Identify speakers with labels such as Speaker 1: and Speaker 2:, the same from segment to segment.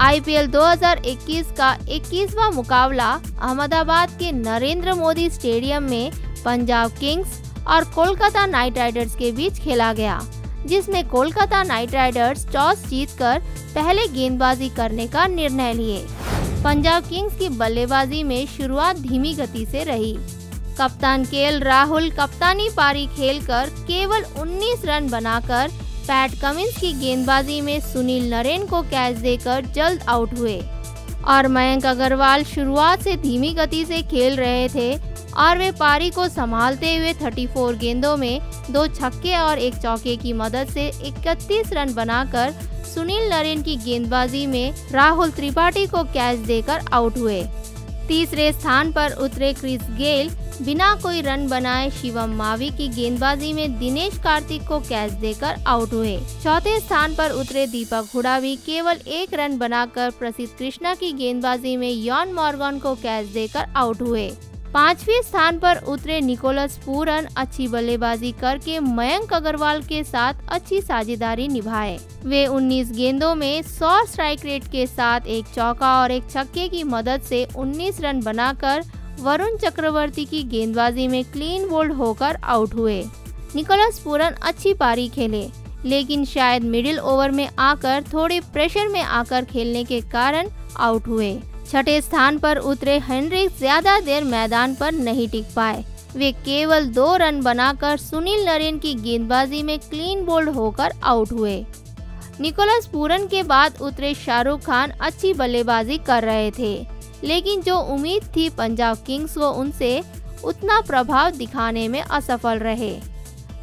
Speaker 1: IPL 2021 का 21वां मुकाबला अहमदाबाद के नरेंद्र मोदी स्टेडियम में पंजाब किंग्स और कोलकाता नाइट राइडर्स के बीच खेला गया, जिसमें कोलकाता नाइट राइडर्स टॉस जीतकर पहले गेंदबाजी करने का निर्णय लिए। पंजाब किंग्स की बल्लेबाजी में शुरुआत धीमी गति से रही। कप्तान केएल राहुल कप्तानी पारी खेलकर केवल 19 रन बनाकर पैट कमिंस की गेंदबाजी में सुनील नरेन को कैच देकर जल्द आउट हुए और मयंक अग्रवाल शुरुआत से धीमी गति से खेल रहे थे और वे पारी को संभालते हुए 34 गेंदों में 2 छक्के और 1 चौके की मदद से 31 रन बनाकर सुनील नरेन की गेंदबाजी में राहुल त्रिपाठी को कैच देकर आउट हुए। तीसरे स्थान पर उतरे क्रिस गेल बिना कोई रन बनाए शिवम मावी की गेंदबाजी में दिनेश कार्तिक को कैच देकर आउट हुए। चौथे स्थान पर उतरे दीपक हुडा भी केवल 1 रन बनाकर प्रसिद्ध कृष्णा की गेंदबाजी में यॉन मॉर्गन को कैच देकर आउट हुए। पांचवें स्थान पर उतरे निकोलस पूरन अच्छी बल्लेबाजी करके मयंक अग्रवाल के साथ अच्छी साझेदारी निभाए। वे 19 गेंदों में 100 स्ट्राइक रेट के साथ 1 चौका और 1 छक्के की मदद से 19 रन बनाकर वरुण चक्रवर्ती की गेंदबाजी में क्लीन बोल्ड होकर आउट हुए। निकोलस पूरन अच्छी पारी खेले, लेकिन शायद मिडिल ओवर में आकर थोड़े प्रेशर में आकर खेलने के कारण आउट हुए। छठे स्थान पर उतरे हेनरिक्स ज्यादा देर मैदान पर नहीं टिक पाए। वे केवल 2 रन बनाकर सुनील नरेन की गेंदबाजी में क्लीन बोल्ड होकर आउट हुए। निकोलस पूरन के बाद उतरे शाहरुख खान अच्छी बल्लेबाजी कर रहे थे, लेकिन जो उम्मीद थी पंजाब किंग्स वो उनसे उतना प्रभाव दिखाने में असफल रहे।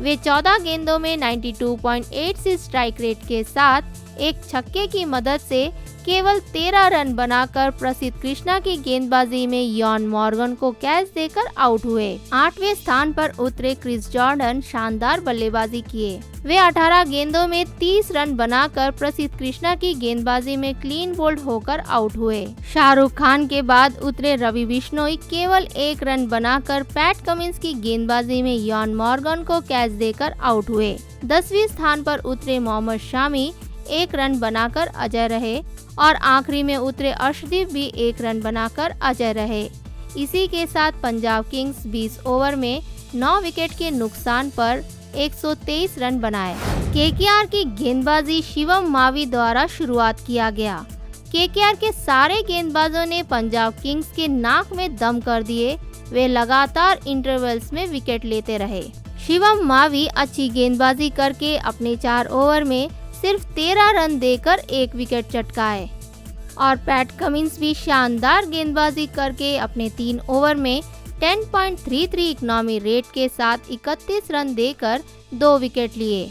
Speaker 1: वे 14 गेंदों में 92.86 स्ट्राइक रेट के साथ 1 छक्के की मदद से केवल 13 रन बनाकर प्रसिद्ध कृष्णा की गेंदबाजी में यॉन मॉर्गन को कैच देकर आउट हुए। 8वें स्थान पर उतरे क्रिस जॉर्डन शानदार बल्लेबाजी किए। वे 18 गेंदों में 30 रन बनाकर प्रसिद्ध कृष्णा की गेंदबाजी में क्लीन बोल्ड होकर आउट हुए। शाहरुख खान के बाद उतरे रवि बिश्नोई केवल 1 रन बनाकर पैट कमिंस की गेंदबाजी में यॉन मॉर्गन को कैच देकर आउट हुए। 10वें स्थान पर उतरे मोहम्मद शामी 1 रन बनाकर अजय रहे और आखिरी में उतरे अर्शदीप भी 1 रन बनाकर अजय रहे। इसी के साथ पंजाब किंग्स 20 ओवर में 9 विकेट के नुकसान पर 123 रन बनाए। केकेआर की गेंदबाजी शिवम मावी द्वारा शुरुआत किया गया। केकेआर के सारे गेंदबाजों ने पंजाब किंग्स के नाक में दम कर दिए। वे लगातार इंटरवल्स में विकेट लेते रहे। शिवम मावी अच्छी गेंदबाजी करके अपने 4 ओवर में सिर्फ 13 रन देकर 1 विकेट चटकाए और पैट कमिंस भी शानदार गेंदबाजी करके अपने 3 ओवर में 10.33 इकोनॉमी रेट के साथ 31 रन देकर 2 विकेट लिए।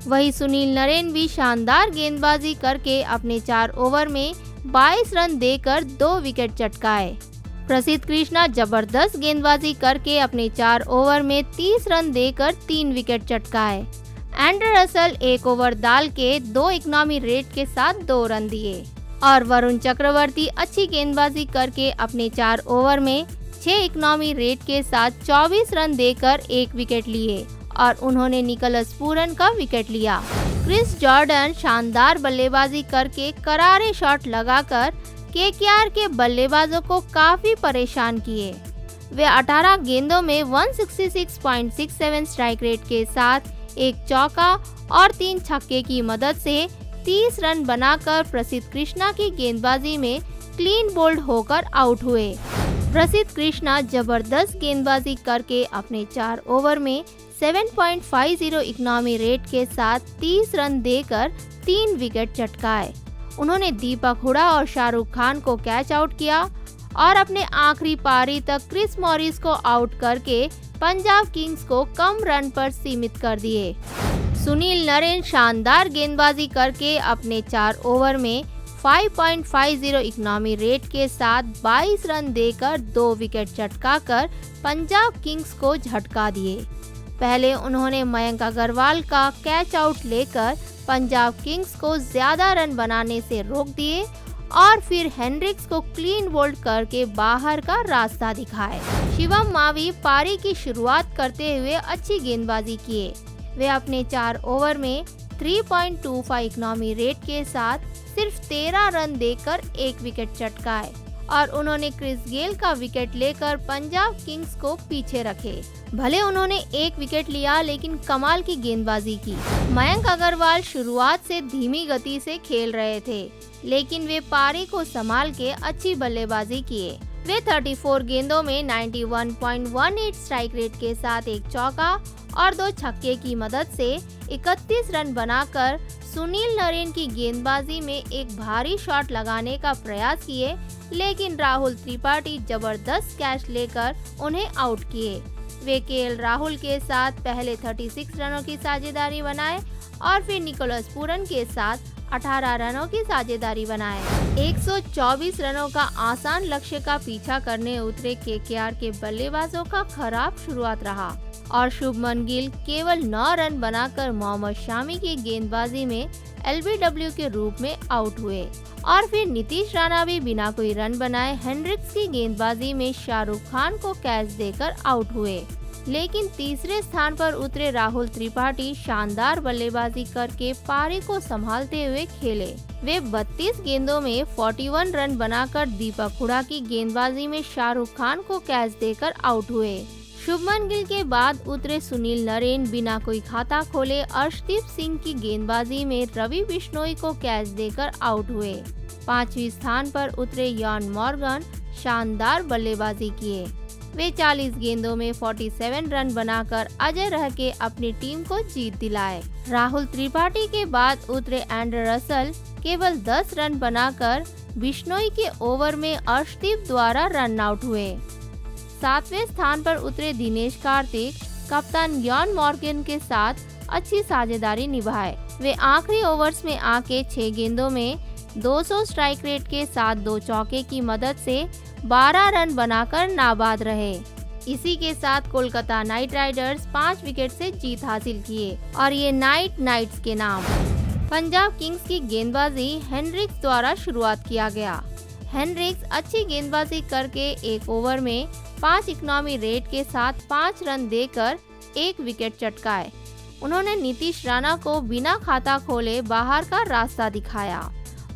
Speaker 1: वही सुनील नरेन भी शानदार गेंदबाजी करके अपने 4 ओवर में 22 रन देकर 2 विकेट चटकाए। प्रसिद्ध कृष्णा जबरदस्त गेंदबाजी करके अपने 4 ओवर में 30 रन देकर 3 विकेट चटकाए। एंड्रे रसल 1 ओवर डाल के 2 इकोनॉमी रेट के साथ 2 रन दिए और वरुण चक्रवर्ती अच्छी गेंदबाजी करके अपने 4 ओवर में 6 इकोनॉमी रेट के साथ 24 रन देकर 1 विकेट लिए और उन्होंने निकोलस पूरन का विकेट लिया। क्रिस जॉर्डन शानदार बल्लेबाजी करके करारे शॉट लगाकर केकेआर के बल्लेबाजों को काफी परेशान किए। वे 18 गेंदों में 166.67 स्ट्राइक रेट के साथ 1 चौका और 3 छक्के की मदद से 30 रन बनाकर प्रसिद्ध कृष्णा की गेंदबाजी में क्लीन बोल्ड होकर आउट हुए। प्रसिद्ध कृष्णा जबरदस्त गेंदबाजी करके अपने 4 ओवर में 7.50 इकोनॉमी रेट के साथ 30 रन देकर 3 विकेट चटकाए। उन्होंने दीपक हुडा और शाहरुख खान को कैच आउट किया और अपने आखिरी पारी तक क्रिस मॉरिस को आउट करके पंजाब किंग्स को कम रन पर सीमित कर दिए। सुनील नरेन शानदार गेंदबाजी करके अपने 4 ओवर में 5.50 इकोनॉमी रेट के साथ 22 रन देकर 2 विकेट चटकाकर पंजाब किंग्स को झटका दिए। पहले उन्होंने मयंक अग्रवाल का कैच आउट लेकर पंजाब किंग्स को ज्यादा रन बनाने से रोक दिए और फिर हेनरिक्स को क्लीन बोल्ड करके बाहर का रास्ता दिखाए। शिवम मावी पारी की शुरुआत करते हुए अच्छी गेंदबाजी किए। वे अपने 4 ओवर में 3.25 इकोनॉमी रेट के साथ सिर्फ 13 रन देकर 1 विकेट चटकाए और उन्होंने क्रिस गेल का विकेट लेकर पंजाब किंग्स को पीछे रखे। भले उन्होंने 1 विकेट लिया, लेकिन कमाल की गेंदबाजी की। मयंक अग्रवाल शुरुआत से धीमी गति से खेल रहे थे, लेकिन वे पारी को संभाल के अच्छी बल्लेबाजी किए। वे 34 गेंदों में 91.18 स्ट्राइक रेट के साथ 1 चौका और 2 छक्के की मदद से 31 रन बनाकर सुनील नरेन की गेंदबाजी में एक भारी शॉट लगाने का प्रयास किए, लेकिन राहुल त्रिपाठी जबरदस्त कैच लेकर उन्हें आउट किए। वे केएल राहुल के साथ पहले 36 रनों की साझेदारी बनाए और फिर निकोलस पूरन के साथ 18 रनों की साझेदारी बनाए। 124 रनों का आसान लक्ष्य का पीछा करने उतरे केकेआर के बल्लेबाजों का खराब शुरुआत रहा और शुभमन गिल केवल 9 रन बनाकर मोहम्मद शामी की गेंदबाजी में एलबीडब्ल्यू के रूप में आउट हुए और फिर नीतीश राणा भी बिना कोई रन बनाए हेनरिक्स की गेंदबाजी में शाहरुख खान को कैच देकर आउट हुए। लेकिन तीसरे स्थान पर उतरे राहुल त्रिपाठी शानदार बल्लेबाजी करके पारी को संभालते हुए खेले। वे 32 गेंदों में 41 रन बनाकर दीपक हुडा की गेंदबाजी में शाहरुख खान को कैच देकर आउट हुए। शुभमन गिल के बाद उतरे सुनील नरेन बिना कोई खाता खोले अर्शदीप सिंह की गेंदबाजी में रवि बिश्नोई को कैच देकर आउट हुए। 5वें स्थान पर उतरे यॉन मॉर्गन शानदार बल्लेबाजी किए। वे 40 गेंदों में 47 रन बनाकर अजय रह के अपनी टीम को जीत दिलाए। राहुल त्रिपाठी के बाद उतरे एंड्रे रसल केवल 10 रन बनाकर बिश्नोई के ओवर में अर्शदीप द्वारा रन आउट हुए। 7वें स्थान पर उतरे दिनेश कार्तिक कप्तान यॉन मॉर्गन के साथ अच्छी साझेदारी निभाए। वे आखिरी ओवर्स में आके 6 गेंदों में 200 स्ट्राइक रेट के साथ 2 चौके की मदद से 12 रन बनाकर नाबाद रहे। इसी के साथ कोलकाता नाइट राइडर्स 5 विकेट से जीत हासिल किए और ये नाइट्स के नाम। पंजाब किंग्स की गेंदबाजी हेनरिक्स द्वारा शुरुआत किया गया। हेनरिक्स अच्छी गेंदबाजी करके 1 ओवर में 5 इकोनॉमी रेट के साथ 5 रन देकर 1 विकेट चटकाए। उन्होंने नीतीश राणा को बिना खाता खोले बाहर का रास्ता दिखाया।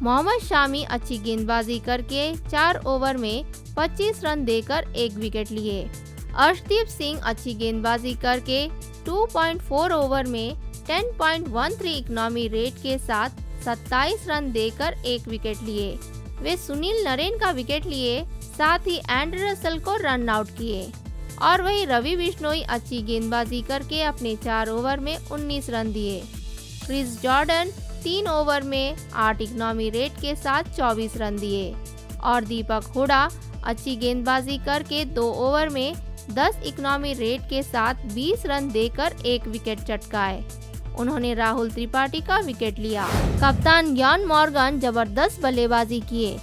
Speaker 1: मोहम्मद शामी अच्छी गेंदबाजी करके 4 ओवर में 25 रन देकर 1 विकेट लिए। अर्शदीप सिंह अच्छी गेंदबाजी करके 2.4 ओवर में 10.13 इकोनॉमी रेट के साथ 27 रन देकर 1 विकेट लिए। वे सुनील नरेन का विकेट लिए, साथ ही एंड्रे रसल को रन आउट किए और वही रवि बिश्नोई अच्छी गेंदबाजी करके अपने 4 ओवर में 19 रन दिए। क्रिस जॉर्डन 3 ओवर में 8 इकोनॉमी रेट के साथ 24 रन दिए और दीपक हुडा अच्छी गेंदबाजी करके 2 ओवर में 10 इकोनॉमी रेट के साथ 20 रन देकर 1 विकेट चटकाए। उन्होंने राहुल त्रिपाठी का विकेट लिया। कप्तान यॉन मॉर्गन जबरदस्त बल्लेबाजी किए।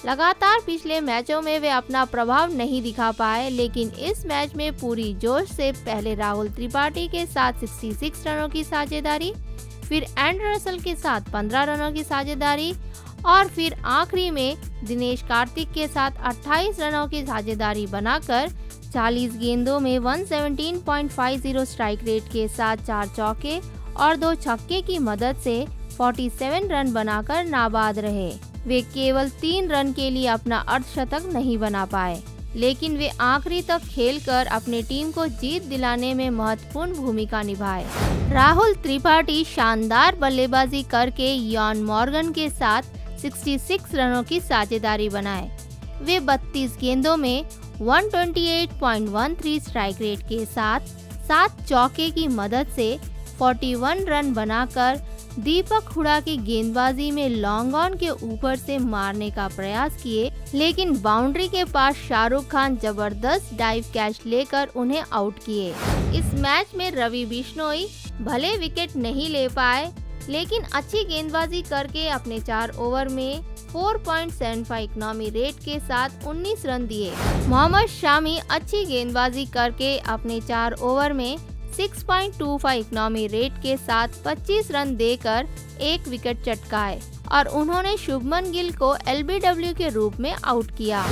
Speaker 1: लगातार पिछले मैचों में वे अपना प्रभाव नहीं दिखा पाए, लेकिन इस मैच में पूरी जोश से पहले राहुल त्रिपाठी के साथ 66 रनों की साझेदारी, फिर एंड्रे रसल के साथ 15 रनों की साझेदारी और फिर आखिरी में दिनेश कार्तिक के साथ 28 रनों की साझेदारी बनाकर 40 गेंदों में 117.50 स्ट्राइक रेट के साथ 4 चौके और 2 छक्के की मदद से 47 रन बनाकर नाबाद रहे। वे केवल 3 रन के लिए अपना अर्धशतक नहीं बना पाए, लेकिन वे आखिरी तक खेलकर अपने टीम को जीत दिलाने में महत्वपूर्ण भूमिका निभाए। राहुल त्रिपाठी शानदार बल्लेबाजी करके यॉन मॉर्गन के साथ 66 रनों की साझेदारी बनाए। वे 32 गेंदों में 128.13 स्ट्राइक रेट के साथ 7 चौके की मदद से 41 रन बनाकर दीपक हुडा की गेंदबाजी में लॉन्ग ऑन के ऊपर से मारने का प्रयास किए, लेकिन बाउंड्री के पास शाहरुख खान जबरदस्त डाइव कैच लेकर उन्हें आउट किए। इस मैच में रवि बिश्नोई भले विकेट नहीं ले पाए, लेकिन अच्छी गेंदबाजी करके अपने 4 ओवर में 4.75 इकोनॉमी रेट के साथ 19 रन दिए। मोहम्मद शामी अच्छी गेंदबाजी करके अपने 4 ओवर में 6.25 इकोनॉमी रेट के साथ 25 रन देकर 1 विकेट चटकाए और उन्होंने शुभमन गिल को एलबीडब्ल्यू के रूप में आउट किया।